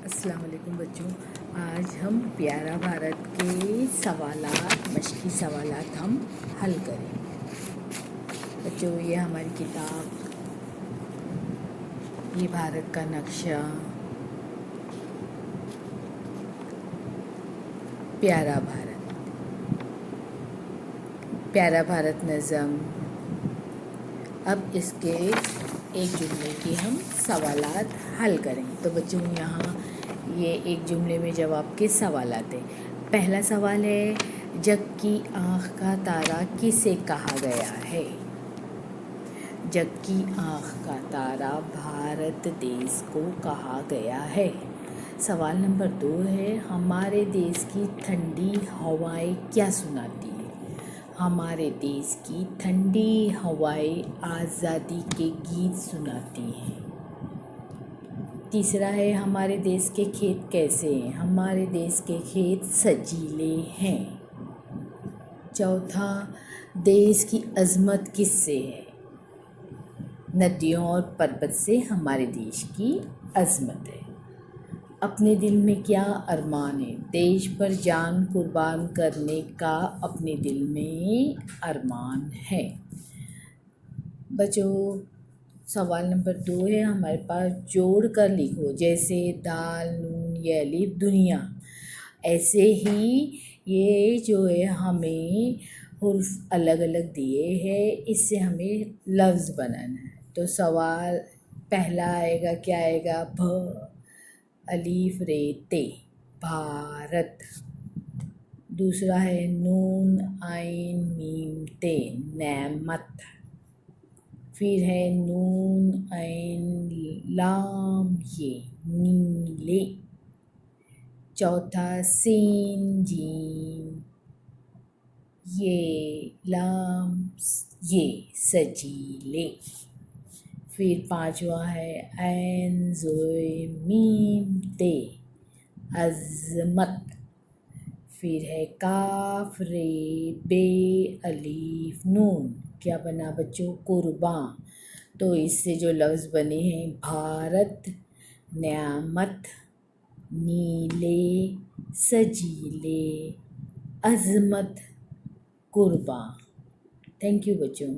अस्सलाम वालेकुम बच्चों। आज हम प्यारा भारत के सवालात मशक़ी सवालात हम हल करें। बच्चों, ये हमारी किताब, ये भारत का नक्शा, प्यारा भारत, प्यारा भारत नज़म। अब इसके एक जुमले की हम सवालात हल करें। तो बच्चों, यहाँ ये एक जुमले में जवाब के सवालात हैं। पहला सवाल है, जग की आँख का तारा किसे कहा गया है? जग की आँख का तारा भारत देश को कहा गया है। सवाल नंबर 2 है, हमारे देश की ठंडी हवाएं क्या सुनाती है? हमारे देश की ठंडी हवाएं आज़ादी के गीत सुनाती हैं। तीसरा है, हमारे देश के खेत कैसे हैं? हमारे देश के खेत सजीले हैं। चौथा, देश की अज़मत किससे है? नदियों और पर्वत से हमारे देश की अज़मत है। अपने दिल में क्या अरमान है? देश पर जान कुर्बान करने का अपने दिल में अरमान है। बच्चों, सवाल नंबर 2 है हमारे पास, जोड़ कर लिखो। जैसे दाल, नून, ये अलिफ, दुनिया, ऐसे ही ये जो है हमें हुर्फ अलग अलग दिए हैं, इससे हमें लफ्ज़ बनाना है। तो सवाल पहला आएगा, क्या आएगा? भ अलीफ रे ते, भारत। दूसरा है नून आइन मीम ते, नेमत। फिर है नून आइन लाम ये, नीले। चौथा सीन जीम ये, लाम ये, सजीले। फिर पांचवा है ऐन ज़ोए मीम ते, अज़मत। फिर है काफ रे बे अलीफ नून, क्या बना बच्चों? कुर्बान। तो इससे जो लफ्ज़ बने हैं, भारत, न्यामत, नीले, सजीले, अज़मत, कुर्बान। थैंक यू बच्चों।